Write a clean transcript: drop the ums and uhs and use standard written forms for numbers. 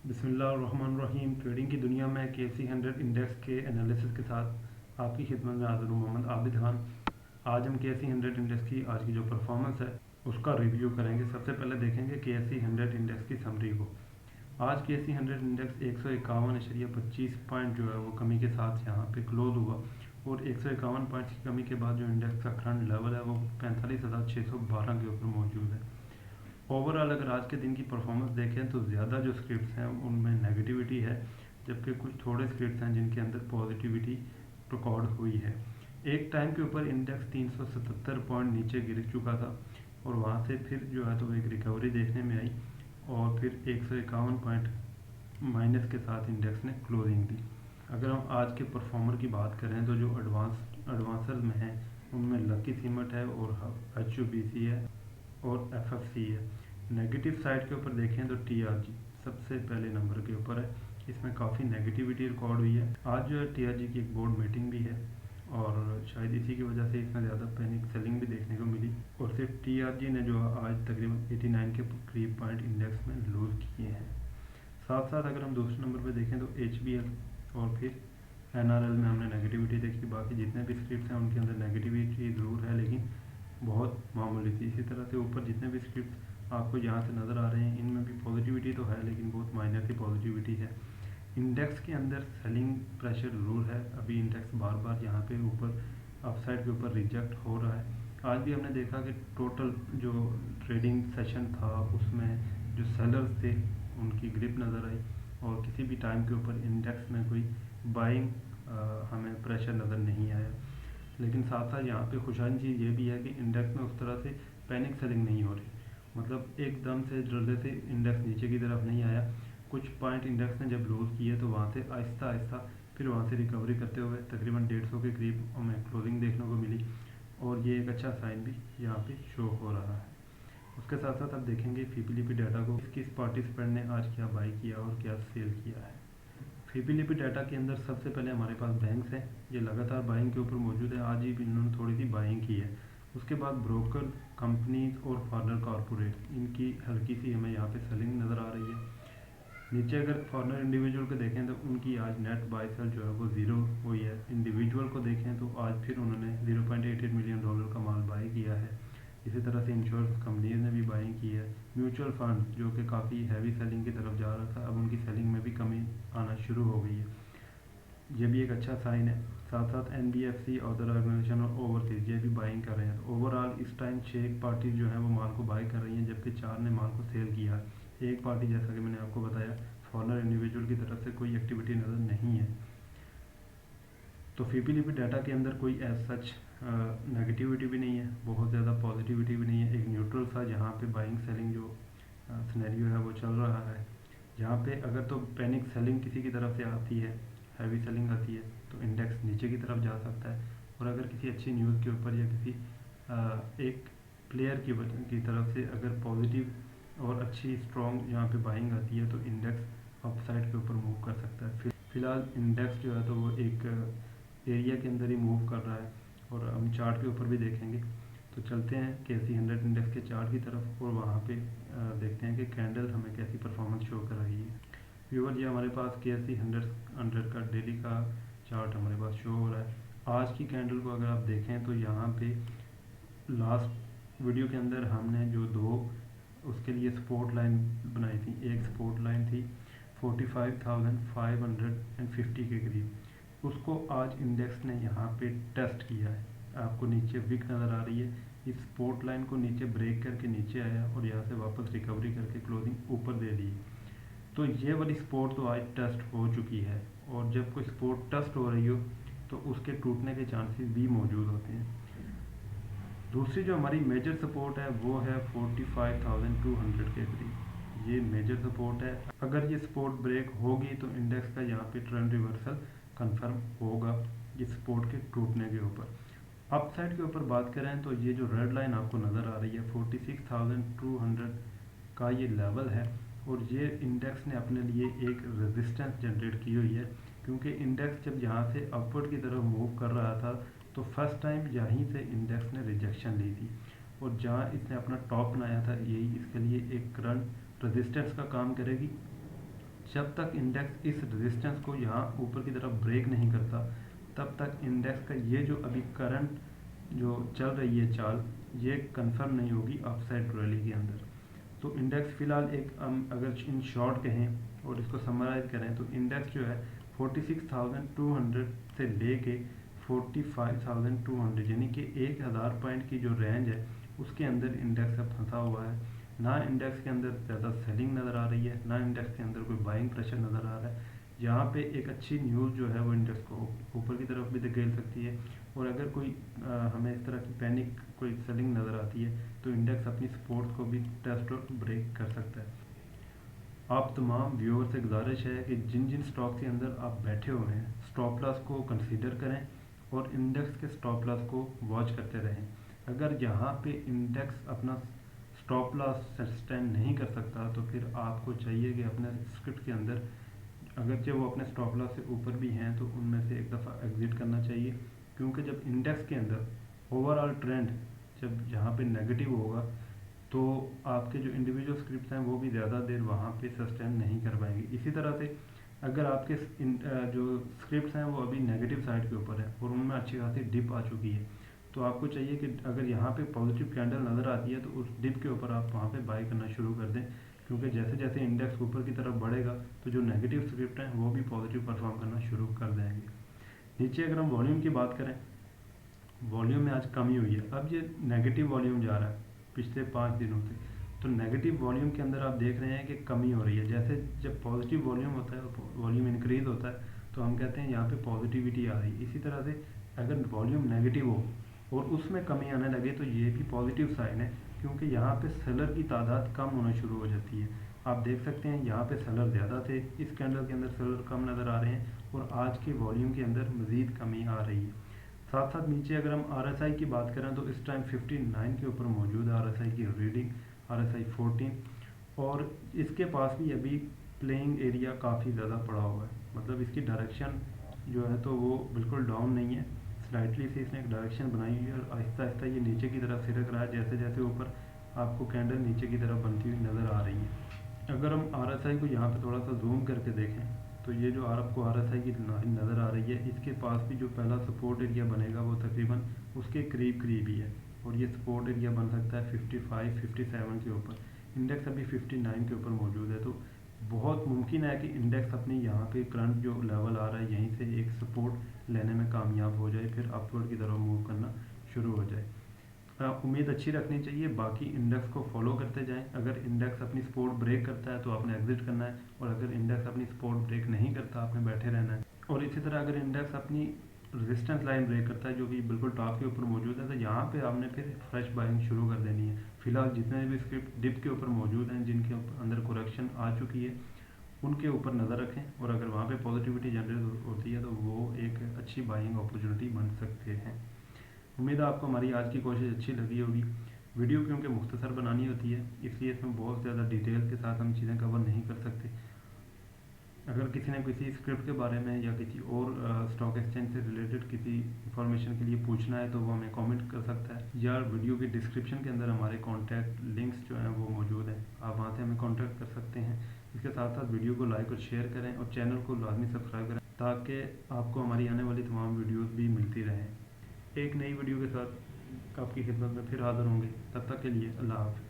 बिस्मिल्लाहिर्रहमानिर्रहीम। ट्रेडिंग की दुनिया में KC100 इंडेक्स के एनालिसिस के साथ आपकी खिदमत में हाजिर हूँ मोहम्मद आबिद खान। आज हम KC100 इंडेक्स की आज की जो परफॉर्मेंस है उसका रिव्यू करेंगे। सबसे पहले देखेंगे KC100 इंडेक्स की समरी को। आज KC100 इंडेक्स 151.25 पॉइंट जो है वो कमी के साथ यहाँ पे क्लोज हुआ और 151 पॉइंट्स की कमी के बाद जो इंडेक्स का करंट लेवल है वो 45,612 के ऊपर मौजूद है। ओवरऑल अगर आज के दिन की परफॉर्मेंस देखें तो ज़्यादा जो स्क्रिप्ट्स हैं उनमें नेगेटिविटी है, जबकि कुछ थोड़े स्क्रिप्ट्स हैं जिनके अंदर पॉजिटिविटी रिकॉर्ड हुई है। एक टाइम के ऊपर इंडेक्स 377 पॉइंट नीचे गिर चुका था और वहाँ से फिर जो है तो एक रिकवरी देखने में आई और फिर 151 पॉइंट माइनस के साथ इंडेक्स ने क्लोजिंग दी। अगर हम आज के परफॉर्मर की बात करें तो जो एडवांसर में हैं उनमें लकी सीमेंट है और HUBC है और FFC है। नेगेटिव साइड के ऊपर देखें तो TRG सबसे पहले नंबर के ऊपर है, इसमें काफ़ी नेगेटिविटी रिकॉर्ड हुई है। आज जो है TRG की एक बोर्ड मीटिंग भी है और शायद इसी की वजह से इसमें ज़्यादा पैनिक सेलिंग भी देखने को मिली और सिर्फ TRG ने जो आज तकरीबन 89 के करीब पॉइंट इंडेक्स में लूज़ किए हैं। साथ साथ अगर हम दूसरे नंबर पर देखें तो HBL और फिर NRL में हमने नेगेटिविटी देखी। बाकी जितने भी स्क्रिप्ट्स हैं उनके अंदर नेगेटिविटी ज़रूर है लेकिन बहुत मामूली थी। इसी तरह से ऊपर जितने भी स्क्रिप्ट आपको यहाँ से नज़र आ रहे हैं इनमें भी पॉजिटिविटी तो है लेकिन बहुत माइनर सी पॉजिटिविटी है। इंडेक्स के अंदर सेलिंग प्रेशर ज़रूर है। अभी इंडेक्स बार बार यहाँ पे ऊपर अपसाइड के ऊपर रिजेक्ट हो रहा है। आज भी हमने देखा कि टोटल जो ट्रेडिंग सेशन था उसमें जो सेलर्स थे उनकी ग्रिप नज़र आई और किसी भी टाइम के ऊपर इंडेक्स में कोई बाइंग हमें प्रेशर नज़र नहीं आया। लेकिन साथ साथ यहाँ पे खुशहाल चीज़ ये भी है कि इंडेक्स में उस तरह से पैनिक सेलिंग नहीं हो रही, मतलब एकदम से जल्दी से इंडेक्स नीचे की तरफ नहीं आया। कुछ पॉइंट इंडेक्स ने जब लूज़ किए तो वहाँ से आहिस्ता आहिस्ता फिर वहाँ से रिकवरी करते हुए तकरीबन 150 के करीब हमें क्लोजिंग देखने को मिली और ये एक अच्छा साइन भी यहाँ पे शो हो रहा है। उसके साथ साथ अब देखेंगे फीपीलीपी डाटा को, किस पार्टिसिपेंट ने आज क्या बाई किया और क्या सेल किया है। फीपीलीपी डाटा के अंदर सबसे पहले हमारे पास बैंक्स हैं, ये लगातार बाइंग के ऊपर मौजूद है। आज ही भी इन्होंने थोड़ी सी बाइंग की है। उसके बाद ब्रोकर कंपनीज और फॉरेनर कॉरपोरेट, इनकी हल्की सी हमें यहाँ पे सेलिंग नज़र आ रही है। नीचे अगर फॉरेनर इंडिविजुअल को देखें तो उनकी आज नेट बाई सेल जो है वो ज़ीरो हुई है। इंडिविजुअल को देखें तो आज फिर उन्होंने $0.88 मिलियन का माल बाई किया है। इसी तरह से इंश्योरेंस कंपनीज ने भी बाइंग की है। म्यूचुअल फंड जो कि काफ़ी हैवी सेलिंग की तरफ जा रहा था, अब उनकी सेलिंग में भी कमी आना शुरू हो गई है, ये भी एक अच्छा साइन है। साथ साथ NBFC, अदर ऑर्गेनाइजेशन और ओवरसीज ये भी बाइंग कर रहे हैं। तो ओवरऑल इस टाइम 6 पार्टी जो है वो माल को बाई कर रही हैं, जबकि 4 ने माल को सेल किया है। एक पार्टी जैसा कि मैंने आपको बताया फॉरेनर इंडिविजुअल की तरफ से कोई एक्टिविटी नज़र नहीं है। तो फीपीलीपी डाटा के अंदर कोई एज सच नेगेटिविटी भी नहीं है, बहुत ज़्यादा पॉजिटिविटी भी नहीं है। एक न्यूट्रल सा जहाँ पे बाइंग सेलिंग जो सिनेरियो है वो चल रहा है। जहाँ पे अगर तो पैनिक सेलिंग किसी की तरफ से आती है, हैवी सेलिंग आती है तो इंडेक्स नीचे की तरफ जा सकता है और अगर किसी अच्छी न्यूज़ के ऊपर या किसी एक प्लेयर की तरफ से अगर पॉजिटिव और अच्छी स्ट्रॉन्ग यहाँ पे बाइंग आती है तो इंडेक्स अपसाइड के ऊपर मूव कर सकता है। फिलहाल इंडेक्स जो है तो वो एक एरिया के अंदर ही मूव कर रहा है और हम चार्ट के ऊपर भी देखेंगे। तो चलते हैं KC100 इंडेक्स के चार्ट की तरफ और वहाँ पे देखते हैं कि कैंडल हमें कैसी परफॉर्मेंस शो कर रही है। व्यूअर, ये हमारे पास KC100 का डेली का चार्ट हमारे पास शो हो रहा है। आज की कैंडल को अगर आप देखें तो यहाँ पे लास्ट वीडियो के अंदर हमने जो दो उसके लिए सपोर्ट लाइन बनाई थी, एक सपोर्ट लाइन थी 45,550 के करीब, उसको आज इंडेक्स ने यहाँ पे टेस्ट किया है। आपको नीचे विक नज़र आ रही है, इस सपोर्ट लाइन को नीचे ब्रेक करके नीचे आया और यहाँ से वापस रिकवरी करके क्लोजिंग ऊपर दे दी। तो ये वाली सपोर्ट तो आज टेस्ट हो चुकी है और जब कोई सपोर्ट टेस्ट हो रही हो तो उसके टूटने के चांसेस भी मौजूद होते हैं। दूसरी जो हमारी मेजर सपोर्ट है वो है 45,200 के करीब, ये मेजर सपोर्ट है। अगर ये सपोर्ट ब्रेक होगी तो इंडेक्स का यहाँ पे ट्रेंड रिवर्सल कंफर्म होगा इस सपोर्ट के टूटने के ऊपर। अपसाइड के ऊपर बात करें तो ये जो रेड लाइन आपको नज़र आ रही है 46,200 का ये लेवल है और ये इंडेक्स ने अपने लिए एक रेजिस्टेंस जनरेट की हुई है, क्योंकि इंडेक्स जब यहाँ से अपवर्ड की तरफ मूव कर रहा था तो फर्स्ट टाइम यहीं से इंडेक्स ने रिजेक्शन ली थी और जहाँ इसने अपना टॉप बनाया था यही इसके लिए एक करंट रेजिस्टेंस का काम करेगी जब तक इंडेक्स इस रेजिस्टेंस को यहाँ ऊपर की तरफ ब्रेक नहीं करता, तब तक इंडेक्स का ये जो अभी करंट जो चल रही है चाल, ये कंफर्म नहीं होगी अपसाइड रैली के अंदर। तो इंडेक्स फ़िलहाल एक अगर इन शॉर्ट कहें और इसको समराइज करें तो इंडेक्स जो है 46,200 से लेके 45,200 यानी कि 1000 पॉइंट की जो रेंज है उसके अंदर इंडेक्स अब फंसा हुआ है। ना इंडेक्स के अंदर ज़्यादा सेलिंग नज़र आ रही है, ना इंडेक्स के अंदर कोई बाइंग प्रेशर नज़र आ रहा है। यहाँ पे एक अच्छी न्यूज़ जो है वो इंडेक्स को ऊपर की तरफ भी धकेल सकती है, और अगर कोई हमें इस तरह की पैनिक कोई सेलिंग नज़र आती है तो इंडेक्स अपनी सपोर्ट को भी टेस्ट और ब्रेक कर सकता है। आप तमाम व्यूअर से गुजारिश है कि जिन जिन स्टॉक के अंदर आप बैठे हुए हैं स्टॉप लॉस को कंसीडर करें और इंडेक्स के स्टॉप लॉस को वॉच करते रहें। अगर यहाँ पे इंडेक्स अपना स्टॉप लॉस सस्टेन नहीं कर सकता तो फिर आपको चाहिए कि अपने स्क्रिप्ट के अंदर अगरचे वो अपने स्टॉप लॉस से ऊपर भी हैं तो उनमें से एक दफ़ा एग्जिट करना चाहिए, क्योंकि जब इंडेक्स के अंदर ओवरऑल ट्रेंड जब यहाँ पे नेगेटिव होगा तो आपके जो इंडिविजुअल स्क्रिप्ट्स हैं वो भी ज़्यादा देर वहाँ पे सस्टेन नहीं कर पाएंगे। इसी तरह से अगर आपके जो स्क्रिप्ट्स हैं वो अभी नेगेटिव साइड के ऊपर है और उनमें अच्छी खासी डिप आ चुकी है, तो आपको चाहिए कि अगर यहाँ पे पॉजिटिव कैंडल नज़र आती है तो उस डिप के ऊपर आप वहाँ पे बाई करना शुरू कर दें, क्योंकि जैसे जैसे इंडेक्स ऊपर की तरफ बढ़ेगा तो जो नेगेटिव स्क्रिप्ट हैं वो भी पॉजिटिव परफॉर्म करना शुरू कर देंगे। नीचे अगर हम वॉल्यूम की बात करें, वॉल्यूम में आज कमी हुई है। अब ये नेगेटिव वॉल्यूम जा रहा है पिछले 5 दिनों से, तो नेगेटिव वॉल्यूम के अंदर आप देख रहे हैं कि कमी हो रही है। जैसे जब पॉजिटिव वॉल्यूम होता है, वॉल्यूम इंक्रीज होता है तो हम कहते हैं यहाँ पे पॉजिटिविटी आ रही है। इसी तरह से अगर वॉल्यूम नेगेटिव हो और उसमें कमी आने लगे तो ये भी पॉजिटिव साइन है, क्योंकि यहाँ पे सेलर की तादाद कम होना शुरू हो जाती है। आप देख सकते हैं यहाँ पे सेलर ज़्यादा थे, इस कैंडल के अंदर सेलर कम नज़र आ रहे हैं और आज के वॉल्यूम के अंदर मज़ीद कमी आ रही है। साथ साथ नीचे अगर हम RSI की बात करें तो इस टाइम 59 के ऊपर मौजूद है RSI की रीडिंग, RSI 14, और इसके पास भी अभी प्लेइंग एरिया काफ़ी ज़्यादा पड़ा हुआ है। मतलब इसकी डायरेक्शन जो है तो वो बिल्कुल डाउन नहीं है, स्लाइटली से इसने एक डायरेक्शन बनाई हुई है और आहिस्ता आहिस्ता ये नीचे की तरफ सिरक रहा है, जैसे जैसे ऊपर आपको कैंडल नीचे की तरफ बनती हुई नज़र आ रही है। अगर हम RSI को यहाँ पे थोड़ा सा जूम करके देखें तो ये जो आपको RSI की लाइन नज़र आ रही है, इसके पास भी जो पहला सपोर्ट एरिया बनेगा वो तकरीबन उसके करीब करीब ही है, और ये सपोर्ट एरिया बन सकता है 55 57 के ऊपर। इंडेक्स अभी 59 के ऊपर मौजूद है, तो बहुत मुमकिन है कि इंडेक्स अपनी यहाँ पे करंट जो लेवल आ रहा है यहीं से एक सपोर्ट लेने में कामयाब हो जाए, फिर अपवर्ड की तरफ मूव करना शुरू हो जाए। उम्मीद अच्छी रखनी चाहिए, बाकी इंडेक्स को फॉलो करते जाएं। अगर इंडेक्स अपनी सपोर्ट ब्रेक करता है तो आपने एग्जिट करना है, और अगर इंडेक्स अपनी सपोर्ट ब्रेक नहीं करता आपने बैठे रहना है। और इसी तरह अगर इंडेक्स अपनी रेजिस्टेंस लाइन ब्रेक करता है जो कि बिल्कुल टॉप के ऊपर मौजूद है, तो यहाँ पे आपने फिर फ्रेश बाइंग शुरू कर देनी है। फिलहाल जितने भी स्क्रिप्ट डिप के ऊपर मौजूद हैं, जिनके अंदर करेक्शन आ चुकी है, उनके ऊपर नज़र रखें, और अगर वहाँ पे पॉजिटिविटी जनरेट होती है तो वो एक अच्छी बाइंग अपॉर्चुनिटी बन सकते हैं। उम्मीद है आपको हमारी आज की कोशिश अच्छी लगी होगी। वीडियो क्योंकि मुख्तसर बनानी होती है इसलिए इसमें बहुत ज़्यादा डिटेल के साथ हम चीज़ें कवर नहीं कर सकते। अगर किसी ने किसी स्क्रिप्ट के बारे में या किसी और स्टॉक एक्सचेंज से रिलेटेड किसी इंफॉर्मेशन के लिए पूछना है तो वो हमें कमेंट कर सकता है, या वीडियो के डिस्क्रिप्शन के अंदर हमारे कॉन्टैक्ट लिंक्स जो हैं वो मौजूद हैं, आप वहाँ से हमें कॉन्टैक्ट कर सकते हैं। इसके साथ साथ वीडियो को लाइक और शेयर करें और चैनल को लाजमी सब्सक्राइब करें ताकि आपको हमारी आने वाली तमाम वीडियोज़ भी मिलती रहें। एक नई वीडियो के साथ आपकी खिदमत में फिर हाज़िर होंगे, तब तक के लिए अल्लाह हाफ़िज़।